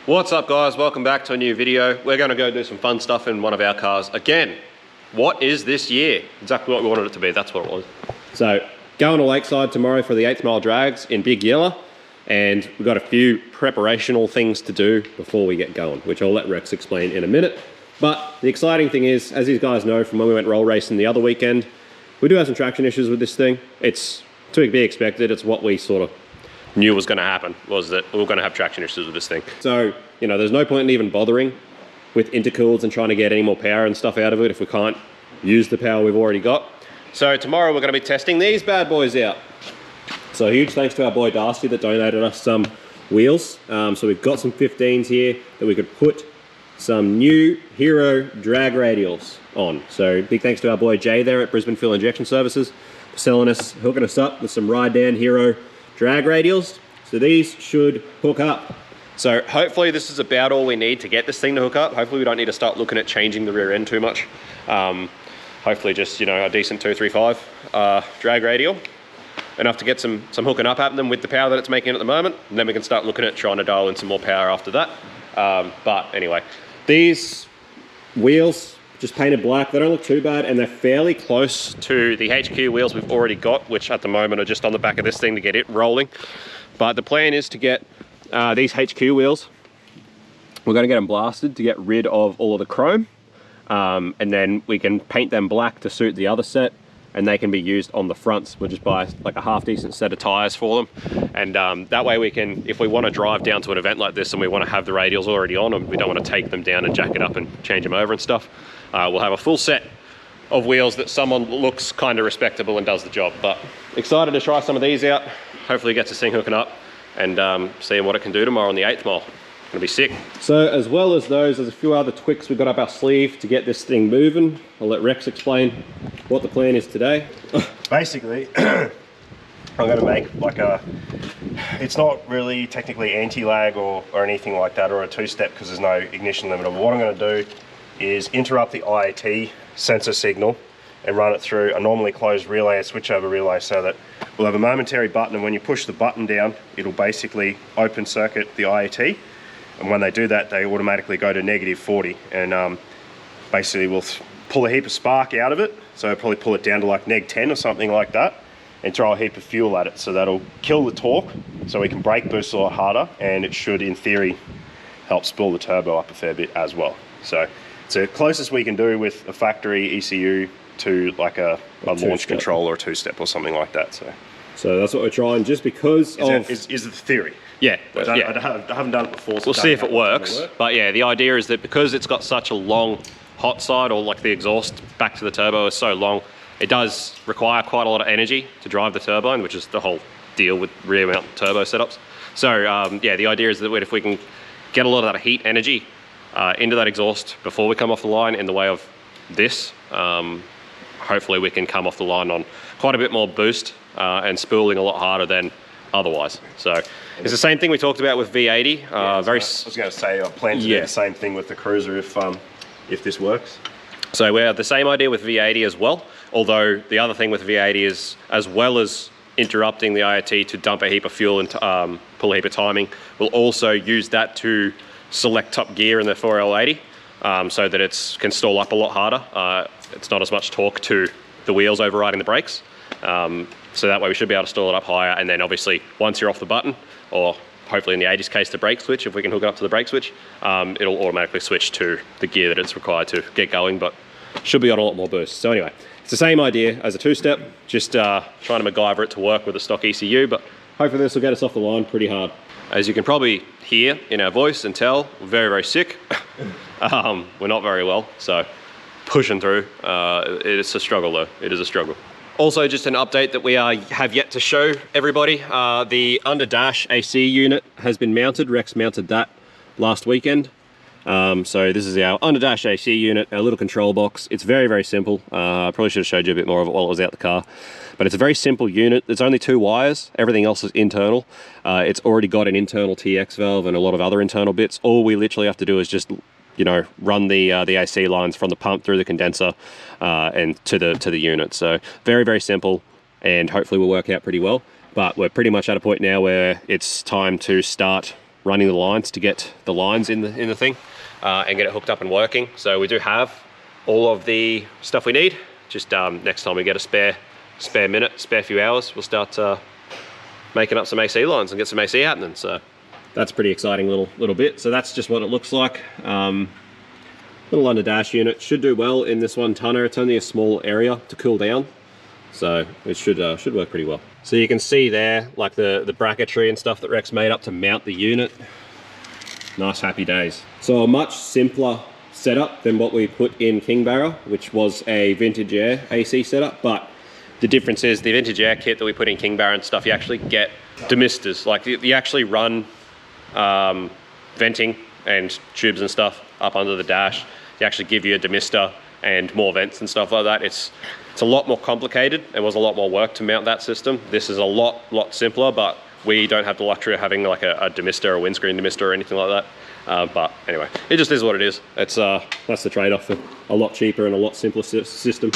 What's up guys, welcome back to a new video. We're going to go do some fun stuff in one of our cars. Again, what is this year? Exactly what we wanted it to be, that's what it was. So, going to Lakeside tomorrow for the 8th mile drags in Big Yellow. And we've got a few preparational things to do before we get going, which I'll let Rex explain in a minute. But the exciting thing is, as these guys know from when we went roll racing the other weekend, we do have some traction issues with this thing. It's to be expected, it's what we sort of knew was going to happen, was that we were going to have traction issues with this thing. So, you know, there's no point in even bothering with intercools and trying to get any more power and stuff out of it if we can't use the power we've already got. So tomorrow we're going to be testing these bad boys out. So huge thanks to our boy Darcy that donated us some wheels. So we've got some 15s here that we could put some new Hero drag radials on. So big thanks to our boy Jay there at Brisbane Fuel Injection Services for hooking us up with some ride down Hero drag radials. So these should hook up. So hopefully this is about all we need to get this thing to hook up. Hopefully we don't need to start looking at changing the rear end too much. Hopefully just, you know, a decent 235 drag radial. Enough to get some hooking up happening with the power that it's making at the moment. And then we can start looking at trying to dial in some more power after that. But anyway, these wheels just painted black. They don't look too bad and they're fairly close to the HQ wheels we've already got, which at the moment are just on the back of this thing to get it rolling. But the plan is to get these HQ wheels, we're going to get them blasted to get rid of all of the chrome, and then we can paint them black to suit the other set, and they can be used on the fronts. We'll just buy like a half decent set of tires for them, and that way we can, if we want to drive down to an event like this and we want to have the radials already on and we don't want to take them down and jack it up and change them over and stuff, we'll have a full set of wheels that someone looks kind of respectable and does the job. But excited to try some of these out. Hopefully get this thing hooking up and seeing what it can do tomorrow on the 8th mile. Gonna be sick. So as well as those, there's a few other tweaks we've got up our sleeve to get this thing moving. I'll let Rex explain what the plan is today. Basically, I'm gonna make like a, it's not really technically anti-lag or anything like that, or a two-step because there's no ignition limiter. But what I'm gonna do is interrupt the IAT sensor signal and run it through a normally closed relay, a switchover relay, so that we'll have a momentary button, and when you push the button down, it'll basically open circuit the IAT. And when they do that, they automatically go to -40, and basically we'll pull a heap of spark out of it. So I'll probably pull it down to like -10 or something like that, and throw a heap of fuel at it. So that'll kill the torque, so we can brake boost a lot harder, and it should, in theory, help spool the turbo up a fair bit as well. So it's the closest we can do with a factory ECU to like a launch control or a two-step or something like that. So that's what we're trying, just because is the theory. Yeah, I haven't done it before. So we'll see if it works. But yeah, the idea is that because it's got such a long hot side, or like the exhaust back to the turbo is so long, it does require quite a lot of energy to drive the turbine, which is the whole deal with rear mount turbo setups. So yeah, the idea is that if we can get a lot of that heat energy into that exhaust before we come off the line in the way of this, hopefully we can come off the line on quite a bit more boost and spooling a lot harder than otherwise. So it's the same thing we talked about with V80. Yeah, I was going to say I plan to do the same thing with the Cruiser if this works. So we have the same idea with V80 as well, although the other thing with V80 is, as well as interrupting the IAT to dump a heap of fuel and pull a heap of timing, we'll also use that to select top gear in the 4L80 so that it can stall up a lot harder. It's not as much torque to the wheels overriding the brakes. So that way we should be able to stall it up higher, and then obviously once you're off the button, or hopefully in the 80's case the brake switch, if we can hook it up to the brake switch, it'll automatically switch to the gear that it's required to get going, but should be on a lot more boost. So anyway, it's the same idea as a two-step, just trying to MacGyver it to work with a stock ECU, but hopefully this will get us off the line pretty hard. As you can probably hear in our voice and tell, we're very, very sick. We're not very well, so pushing through. It's a struggle though, it is a struggle. Also, just an update that we have yet to show everybody. The under dash AC unit has been mounted. Rex mounted that last weekend. So this is our under dash AC unit, our little control box. It's very, very simple. I probably should have showed you a bit more of it while I was out the car. But it's a very simple unit. There's only 2 wires. Everything else is internal. It's already got an internal TX valve and a lot of other internal bits. All we literally have to do is just, you know, run the AC lines from the pump through the condenser and to the unit. So very, very simple, and hopefully will work out pretty well. But we're pretty much at a point now where it's time to start running the lines to get the lines in the thing and get it hooked up and working. So we do have all of the stuff we need. Just next time we get a spare minute, spare few hours, we'll start making up some AC lines and get some AC happening. So that's pretty exciting little bit. So that's just what it looks like. Little under dash unit, should do well in this 1 tonner. It's only a small area to cool down, so it should work pretty well. So you can see there, like the bracketry and stuff that Rex made up to mount the unit. Nice, happy days. So a much simpler setup than what we put in King Barra, which was a Vintage Air AC setup. But the difference is the Vintage Air kit that we put in King Barra and stuff, you actually get demisters. Like you actually run venting and tubes and stuff up under the dash. They actually give you a demister and more vents and stuff like that. It's a lot more complicated. It was a lot more work to mount that system. This is a lot simpler, but we don't have the luxury of having like a demister, a windscreen demister or anything like that. But anyway, it just is what it is. It's that's the trade-off for a lot cheaper and a lot simpler system.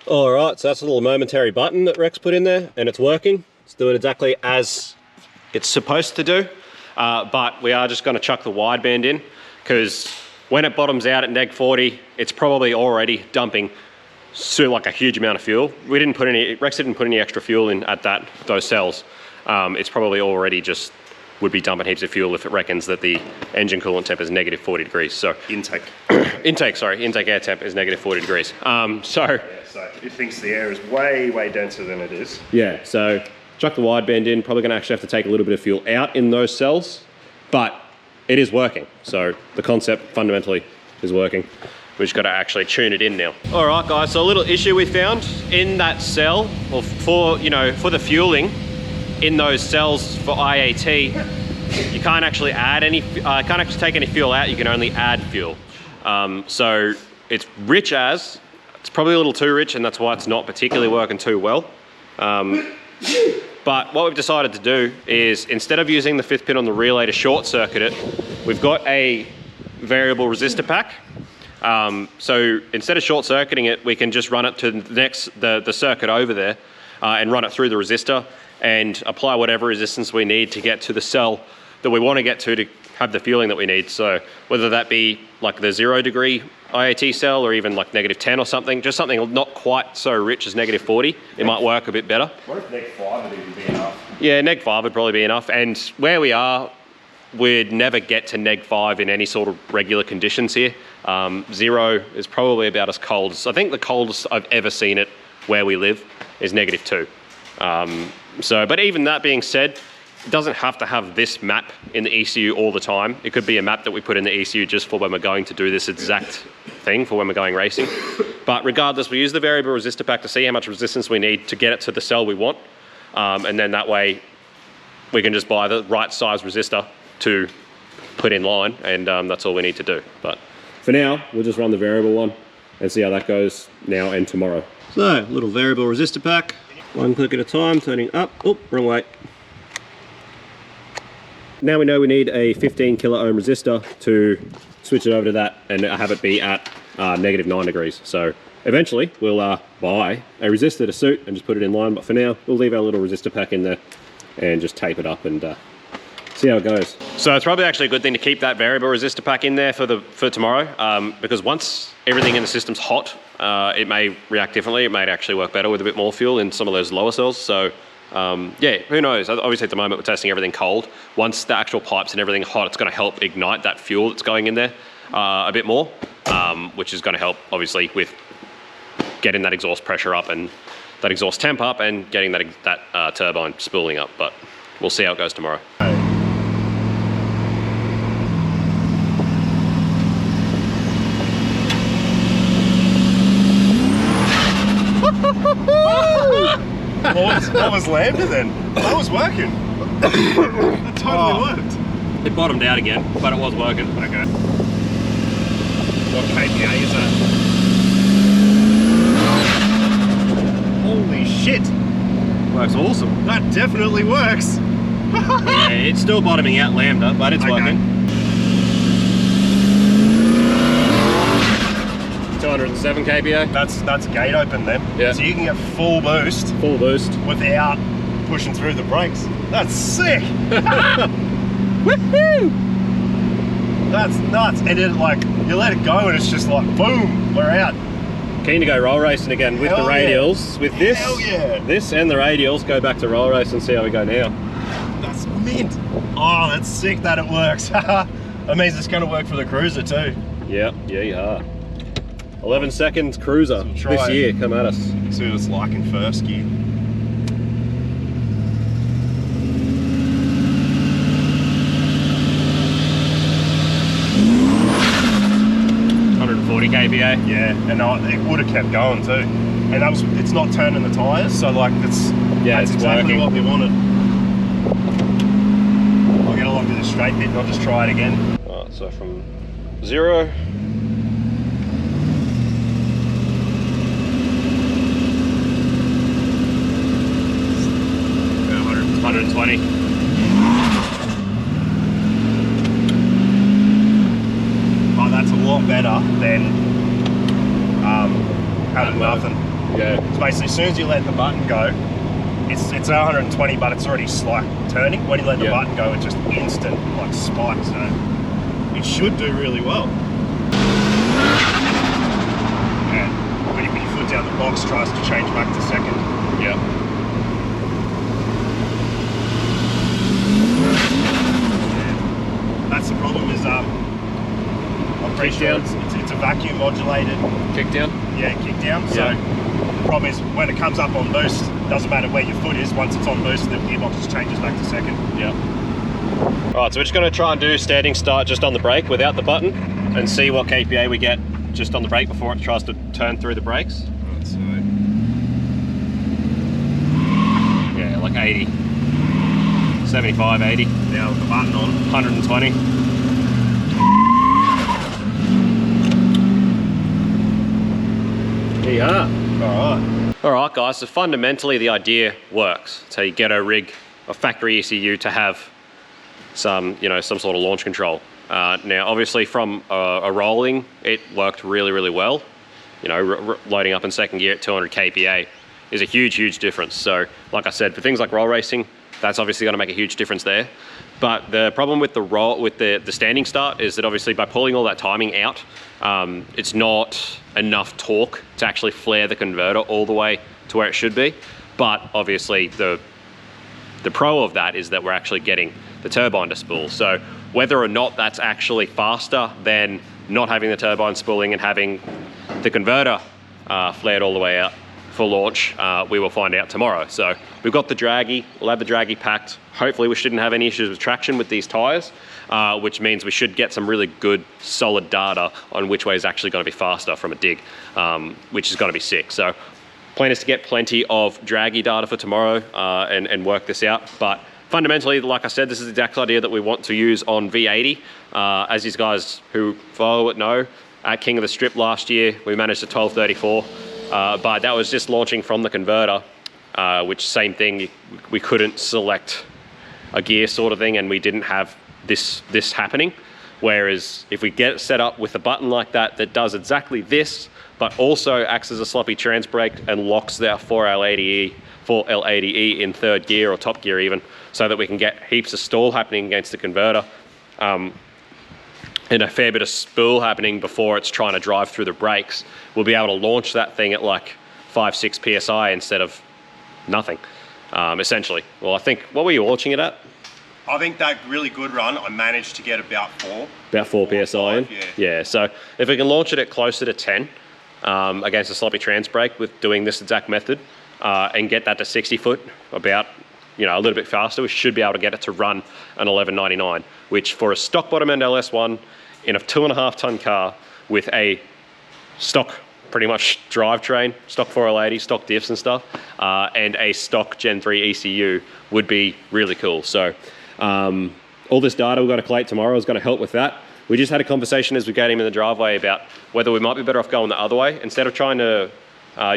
All right, so that's a little momentary button that Rex put in there, and it's working. It's doing exactly as it's supposed to do, but we are just gonna chuck the wideband in, because when it bottoms out at neg 40, it's probably already dumping like a huge amount of fuel. Rex didn't put any extra fuel in at those cells. It's probably already just would be dumping heaps of fuel if it reckons that the engine coolant temp is negative 40 degrees. So Intake air temp is negative 40 degrees. So it thinks the air is way denser than it is. Yeah, so chuck the wideband in, probably gonna actually have to take a little bit of fuel out in those cells, but it is working. So the concept fundamentally is working. We've just got to actually tune it in now. All right, guys, so a little issue we found in that cell, or for the fueling in those cells for IAT, you can't actually add any, can't actually take any fuel out, you can only add fuel. So it's rich as, it's probably a little too rich, and that's why it's not particularly working too well. But what we've decided to do is, instead of using the 5th pin on the relay to short circuit it, we've got a variable resistor pack. So instead of short circuiting it, we can just run it to the circuit over there and run it through the resistor and apply whatever resistance we need to get to the cell that we want to get to have the fueling that we need. So whether that be like the 0 degree IAT cell or even like negative 10 or something, just something not quite so rich as negative 40, it might work a bit better. What if neg 5 would even be enough? Yeah, neg 5 would probably be enough. And where we are, we'd never get to neg 5 in any sort of regular conditions here. 0 is probably about as cold as, I think the coldest I've ever seen it where we live is negative 2. But even that being said, it doesn't have to have this map in the ECU all the time. It could be a map that we put in the ECU just for when we're going to do this exact thing, for when we're going racing. But regardless, we use the variable resistor pack to see how much resistance we need to get it to the cell we want. And then that way we can just buy the right size resistor to put in line, and that's all we need to do. But for now, we'll just run the variable one and see how that goes now and tomorrow. So, little variable resistor pack, 1 click at a time, turning up, oh, wrong way. Now we know we need a 15 kilo ohm resistor to switch it over to that and have it be at negative 9 degrees. So eventually we'll buy a resistor to suit and just put it in line, but for now we'll leave our little resistor pack in there and just tape it up and see how it goes. So it's probably actually a good thing to keep that variable resistor pack in there for tomorrow, because once everything in the system's hot, it may react differently. It may actually work better with a bit more fuel in some of those lower cells. So yeah, who knows? Obviously at the moment we're testing everything cold. Once the actual pipes and everything hot, it's going to help ignite that fuel that's going in there a bit more, which is going to help obviously with getting that exhaust pressure up and that exhaust temp up and getting that turbine spooling up. But we'll see how it goes tomorrow. That was lambda then. That was working. That totally worked. It bottomed out again, but it was working. Okay. What KPA is that? Holy shit. Works awesome. That definitely works. Yeah, it's still bottoming out lambda, but it's working. 207 kPa. That's gate open then. Yeah. So you can get full boost. Full boost. Without pushing through the brakes. That's sick. Woohoo! That's nuts. And it, like, you let it go and it's just like, boom, we're out. Keen to go roll racing again with Hell the radials. Yeah. With this, Hell yeah. This and the radials, go back to roll race and see how we go now. That's mint. Oh, that's sick that it works. That means it's going to work for the cruiser too. Yeah, you are. 11 seconds cruiser this year, come at us. See what it's like in first gear. 140 kPa. Yeah, and it would have kept going too. And that was, it's not turning the tyres, so like that's exactly what we wanted. I'll get along to this straight bit and I'll just try it again. Alright, so from 0. Yeah, 120. Oh, that's a lot better than having nothing. Yeah. It's basically as soon as you let the button go, it's 120, but it's already like turning. When you let the button go, it's just instant like spikes. So it should do really well. And when you put your foot down, the box tries to change back to second. Yeah. That's the problem is I'm pretty sure it's a vacuum modulated Kick down? Yeah, kick down. So the problem is when it comes up on boost, doesn't matter where your foot is, once it's on boost, the gearbox just changes back to second. Yeah. Alright, so we're just going to try and do standing start just on the brake without the button and see what KPA we get just on the brake before it tries to turn through the brakes. Right, so yeah, like 80. 75, 80. now with the button on. 120. Yeah. Alright guys, so fundamentally the idea works. So you get a rig, a factory ECU to have some, some sort of launch control. Now obviously from a rolling, it worked really, really well. Loading up in second gear at 200 kPa is a huge, huge difference. So like I said, for things like roll racing, that's obviously going to make a huge difference there. But the problem with the standing start is that obviously by pulling all that timing out, it's not enough torque to actually flare the converter all the way to where it should be. But obviously the pro of that is that we're actually getting the turbine to spool. So whether or not that's actually faster than not having the turbine spooling and having the converter flared all the way out for launch, we will find out tomorrow. So we've got the draggy, we'll have the draggy packed. Hopefully we shouldn't have any issues with traction with these tires, which means we should get some really good solid data on which way is actually going to be faster from a dig, which is going to be sick. So plan is to get plenty of draggy data for tomorrow and work this out. But fundamentally, like I said, this is the exact idea that we want to use on V80. As these guys who follow it know, at King of the Strip last year, we managed a 1234. But that was just launching from the converter, which same thing, we couldn't select a gear sort of thing and we didn't have this happening. Whereas if we get it set up with a button like that does exactly this, but also acts as a sloppy trans brake and locks that 4L80E in third gear or top gear even, so that we can get heaps of stall happening against the converter. And a fair bit of spool happening before it's trying to drive through the brakes, we'll be able to launch that thing at like 5-6 PSI instead of nothing, essentially. Well, I think, what were you launching it at? I think that really good run, I managed to get about 4. About 4 PSI in? Yeah. So if we can launch it at closer to 10 against a sloppy trans brake with doing this exact method, and get that to 60 foot about, you know, a little bit faster, we should be able to get it to run an 1199, which for a stock bottom end LS1 in a 2.5 ton car with a stock pretty much drivetrain, stock 4L80, stock diffs and stuff, and a stock Gen 3 ECU would be really cool. So all this data we've got to collate tomorrow is going to help with that. We just had a conversation as we got him in the driveway about whether we might be better off going the other way. Instead of trying to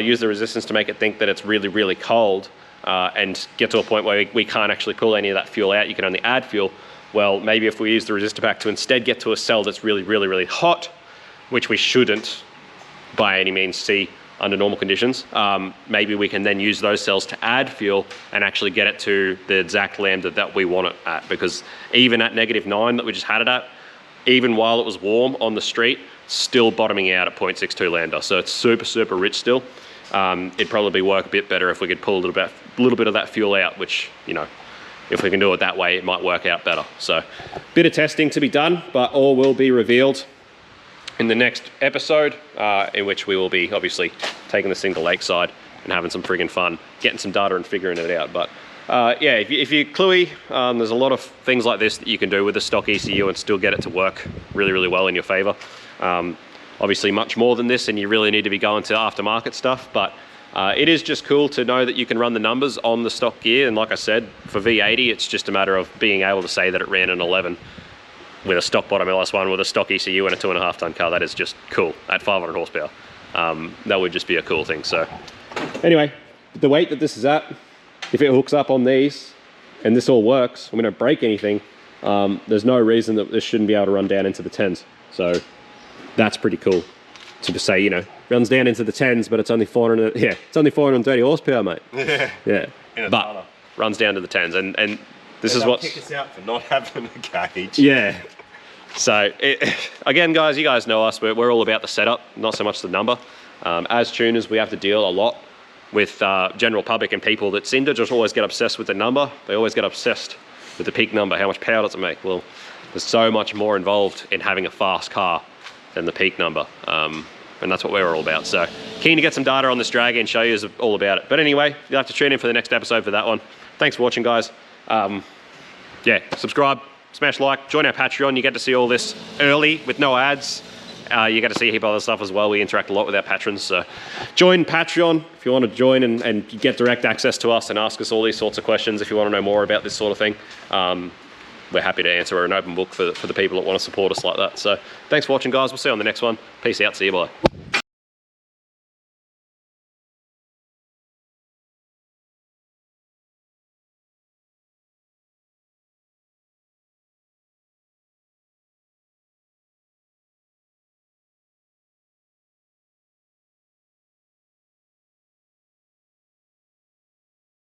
use the resistance to make it think that it's really, really cold and get to a point where we can't actually pull any of that fuel out, you can only add fuel. Well, maybe if we use the resistor pack to instead get to a cell that's really, really, really hot, which we shouldn't by any means see under normal conditions, maybe we can then use those cells to add fuel and actually get it to the exact lambda that we want it at. Because even at -9 that we just had it at, even while it was warm on the street, still bottoming out at 0.62 lambda. So it's super, super rich still. It'd probably work a bit better if we could pull a little bit of that fuel out, which, you know, if we can do it that way, it might work out better. So bit of testing to be done, but all will be revealed in the next episode, in which we will be obviously taking this thing to Lakeside and having some friggin' fun, getting some data and figuring it out. But yeah, if you're cluey, there's a lot of things like this that you can do with the stock ECU and still get it to work really, really well in your favor. Obviously much more than this, and you really need to be going to aftermarket stuff, but it is just cool to know that you can run the numbers on the stock gear. And like I said, for V80, it's just a matter of being able to say that it ran an 11 with a stock bottom LS1 with a stock ECU and a 2.5 ton car. That is just cool at 500 horsepower. That would just be a cool thing. So anyway, the weight that this is at, if it hooks up on these and this all works and we don't break anything, there's no reason that this shouldn't be able to run down into the 10s. So that's pretty cool to say, you know, runs down into the 10s, but it's only 400, yeah, it's only 430 horsepower, mate. Yeah. Yeah. But runs down to the 10s, and this is what's... kick us out for not having a gauge. Yeah. So, again, guys, you guys know us. We're all about the setup, not so much the number. As tuners, we have to deal a lot with general public and people that seem to just always get obsessed with the number. They always get obsessed with the peak number. How much power does it make? Well, there's so much more involved in having a fast car than the peak number. And that's what we're all about. So, keen to get some data on this drag and show you all about it. But anyway, you'll have to tune in for the next episode for that one. Thanks for watching, guys. Yeah, subscribe, smash like, join our Patreon. You get to see all this early with no ads. You get to see a heap of other stuff as well. We interact a lot with our patrons. So join Patreon if you want to join and get direct access to us and ask us all these sorts of questions if you want to know more about this sort of thing. We're happy to answer. We're an open book for the people that want to support us like that. So thanks for watching, guys. We'll see you on the next one. Peace out. See you. Bye.